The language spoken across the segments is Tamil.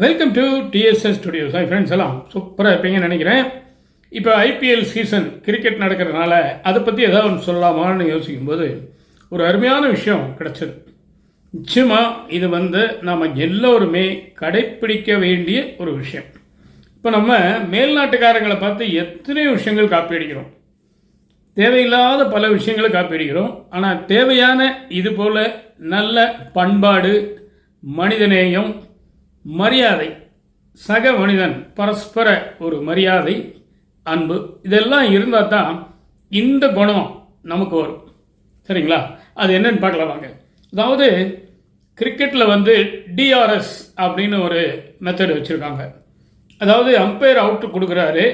Welcome to TDS studios. Hi friends, எல்லாம் சூப்பராக இருப்பீங்கன்னு நினைக்கிறேன். இப்போ ஐபிஎல் சீசன் கிரிக்கெட் நடக்கிறதுனால அதை பற்றி ஏதாவது ஒன்று சொல்லலாமான்னு யோசிக்கும்போது ஒரு அருமையான விஷயம் கிடச்சிது. நிச்சயமாக இது நம்ம எல்லோருமே கடைப்பிடிக்க வேண்டிய ஒரு விஷயம். இப்போ நம்ம மேல்நாட்டுக்காரங்களை பார்த்து எத்தனை விஷயங்கள் காப்பி அடிக்கிறோம், தேவையில்லாத பல விஷயங்களை காப்பி அடிக்கிறோம். ஆனால் தேவையான இது போல் நல்ல பண்பாடு, மனிதநேயம், மரியாதை, சக மனிதன் பரஸ்பர ஒரு மரியாதை, அன்பு, இதெல்லாம் இருந்தால் தான் இந்த குணம் நமக்கு வரும். சரிங்களா? அது என்னன்னு பார்க்கலாம் வாங்க. அதாவது கிரிக்கெட்டில் டிஆர்எஸ் அப்படின்னு ஒரு மெத்தட் வச்சுருக்காங்க. அதாவது அம்பையர் அவுட்டு கொடுக்குறாரு,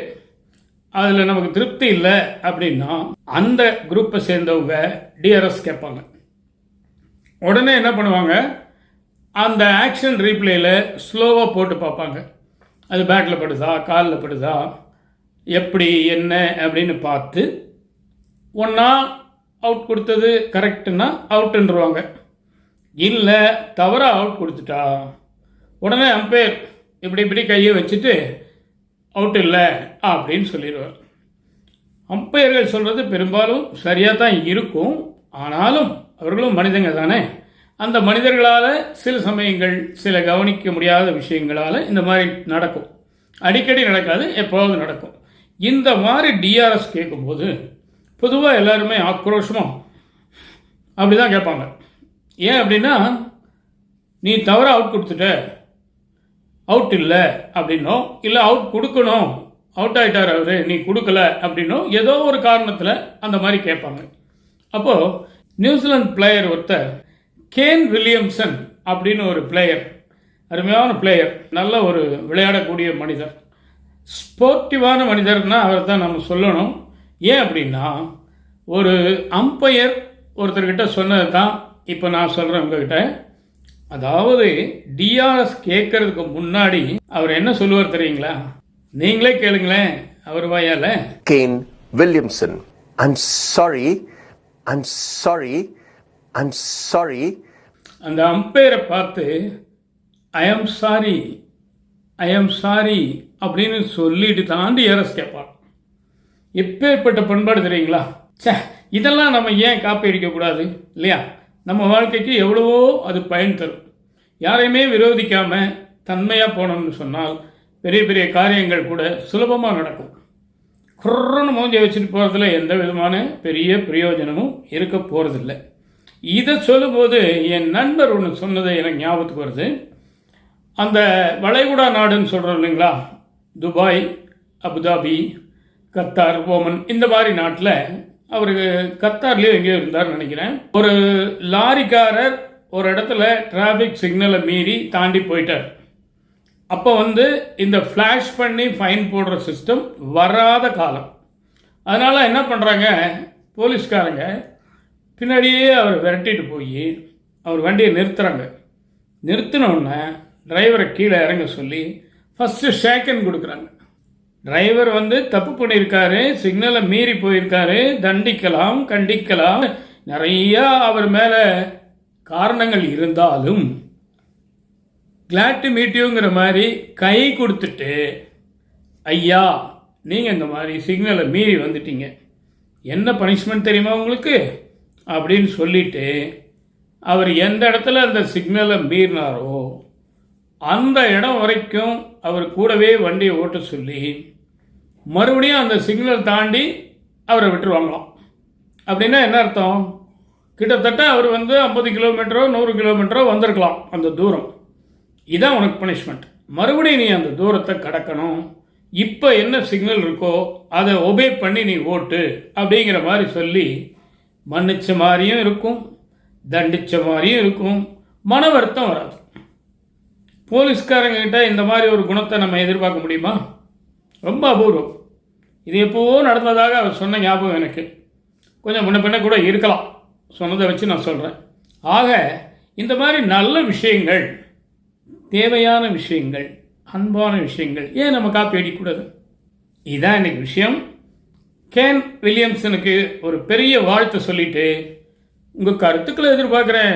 அதில் நமக்கு திருப்தி இல்லை அப்படின்னா அந்த குரூப்பை சேர்ந்தவங்க டிஆர்எஸ் கேட்பாங்க. உடனே என்ன பண்ணுவாங்க, அந்த ஆக்ஷன் ரீப்ளேயில் ஸ்லோவாக போட்டு பார்ப்பாங்க. அது பேட்டில் படுதா, காலில் படுதா, எப்படி என்ன அப்படின்னு பார்த்து ஒன்றா அவுட் கொடுத்தது கரெக்டுன்னா அவுட்டுன்றுவாங்க. இல்லை தவறாக அவுட் கொடுத்துட்டா உடனே அம்பையர் இப்படி கையை வச்சுட்டு அவுட் இல்லை அப்படின்னு சொல்லிடுவார். அம்பையர்கள் சொல்கிறது பெரும்பாலும் சரியாக தான் இருக்கும். ஆனாலும் அவர்களும் மனிதங்க தானே. அந்த மனிதர்களால் சில சமயங்கள் சில கவனிக்க முடியாத விஷயங்களால் இந்த மாதிரி நடக்கும். அடிக்கடி நடக்காது, எப்போவாவது நடக்கும். இந்த மாதிரி டிஆர்எஸ் கேட்கும்போது பொதுவாக எல்லாருமே ஆக்ரோஷமாக அப்படி தான் கேட்பாங்க. ஏன் அப்படின்னா, நீ தவறாக அவுட் கொடுத்துட்ட, அவுட் இல்லை அப்படின்னோ, இல்லை அவுட் கொடுக்கணும், அவுட் ஆகிட்டார் அவர், நீ கொடுக்கல அப்படின்னோ ஏதோ ஒரு காரணத்தில் அந்த மாதிரி கேட்பாங்க. அப்போது நியூசிலாந்து பிளேயர் ஒருத்தர் கேன் வில்லியம்சன் அப்படின்னு ஒரு பிளேயர், அருமையான பிளேயர், நல்ல ஒரு விளையாடக்கூடிய மனிதர், ஸ்போர்ட்டிவான மனிதர்னா அவர் தான் நம்ம சொல்லணும். ஏன் அப்படின்னா, ஒரு அம்பையர் ஒருத்தர்கிட்ட சொன்னது தான் இப்போ நான் சொல்கிறேன் உங்ககிட்ட. அதாவது டிஆர்எஸ் கேட்கறதுக்கு முன்னாடி அவர் என்ன சொல்லுவார் தெரியுங்களா? நீங்களே கேளுங்களேன் அவர் வாயால. Kane Williamson, I'm sorry, I'm sorry, I'm sorry. அந்த அம்பையரை பார்த்து I am sorry, I am sorry அப்படின்னு சொல்லிட்டு தான் டிஆர்எஸ் கேட்பார். எப்பேற்பட்ட பண்பாடு தெரியுங்களா? இதெல்லாம் நம்ம ஏன் காப்பி அடிக்கக்கூடாது இல்லையா? நம்ம வாழ்க்கைக்கு எவ்வளவோ அது பயன் தரும். யாரையுமே விரோதிக்காமல் தன்மையாக போனோம்னு சொன்னால் பெரிய பெரிய காரியங்கள் கூட சுலபமாக நடக்கும். குர்ரன்னு மூஞ்சி வச்சுட்டு போகிறதுல எந்த விதமான பெரிய பிரயோஜனமும் இருக்க போகிறதில்லை. இதை சொல்லும்போது என் நண்பர் ஒன்று சொன்னது எனக்கு ஞாபகத்துக்கு வருது. அந்த வளைகுடா நாடுன்னு சொல்கிறோம் இல்லைங்களா, துபாய், அபுதாபி, கத்தார், ஓமன், இந்த மாதிரி நாட்டில் அவருக்கு கத்தார்லேயும் எங்கேயோ இருந்தார்னு நினைக்கிறேன். ஒரு லாரிக்காரர் ஒரு இடத்துல டிராஃபிக் சிக்னலை மீறி தாண்டி போயிட்டார். அப்போ இந்த ஃப்ளாஷ் பண்ணி ஃபைன் போடுற சிஸ்டம் வராத காலம். அதனால் என்ன பண்ணுறாங்க, போலீஸ்காரங்க பின்னாடியே அவர் விரட்டிட்டு போய் அவர் வண்டியை நிறுத்துகிறாங்க. நிறுத்தினோடனே டிரைவரை கீழே இறங்க சொல்லி ஃபஸ்ட்டு ஷேக்கன் கொடுக்குறாங்க. டிரைவர் தப்பு பண்ணியிருக்காரு, சிக்னலை மீறி போயிருக்காரு, தண்டிக்கலாம், கண்டிக்கலாம், நிறையா அவர் மேலே காரணங்கள் இருந்தாலும் கிளாட் டு மீட் யூங்கிற மாதிரி கை கொடுத்துட்டு, ஐயா நீங்கள் இந்த மாதிரி சிக்னலை மீறி வந்துட்டீங்க, என்ன பனிஷ்மெண்ட் தெரியுமா உங்களுக்கு அப்படின்னு சொல்லிட்டு அவர் எந்த இடத்துல அந்த சிக்னலை மீறினாரோ அந்த இடம் வரைக்கும் அவர் கூடவே வண்டியை ஓட்ட சொல்லி மறுபடியும் அந்த சிக்னல் தாண்டி அவரை விட்டுருவாங்களாம். அப்படின்னா என்ன அர்த்தம்? கிட்டத்தட்ட அவர் 50 கிலோமீட்டரோ 100 கிலோமீட்டரோ வந்திருக்கலாம் அந்த தூரம். இதான் உனக்கு பனிஷ்மெண்ட். மறுபடியும் நீ அந்த தூரத்தை கடக்கணும். இப்போ என்ன சிக்னல் இருக்கோ அதை ஒபே பண்ணி நீ ஓட்டு அப்படிங்கிற மாதிரி சொல்லி மன்னிச்ச மாதிரியும் இருக்கும், தண்டிச்ச மாதிரியும் இருக்கும், மன வருத்தம் வராது. போலீஸ்காரங்கிட்ட இந்த மாதிரி ஒரு குணத்தை நம்ம எதிர்பார்க்க முடியுமா? ரொம்ப அபூர்வம். இது எப்போவோ நடந்ததாக அவர் சொன்ன ஞாபகம் எனக்கு. கொஞ்சம் முன்ன பின்ன கூட இருக்கலாம், சொன்னதை வச்சு நான் சொல்கிறேன். ஆக இந்த மாதிரி நல்ல விஷயங்கள், தேவையான விஷயங்கள், அன்பான விஷயங்கள் ஏன் நம்ம காப்பி அடிக்கக்கூடாது? இதுதான் இன்னைக்கு விஷயம். கேன் வில்லியம்சனுக்கு ஒரு பெரிய வாழ்த்து சொல்லிட்டு உங்கள் கருத்துக்களை எதிர்பார்க்குறேன்.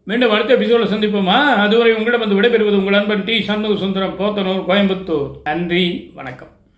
மீண்டும் அடுத்த எபிசோடில் சந்திப்போமா? அதுவரை உங்களிடம் வந்து விடைபெறுவது உங்கள் அன்பன் டி. சண்முக சுந்தரம், போத்தனூர், கோயம்புத்தூர். நன்றி, வணக்கம்.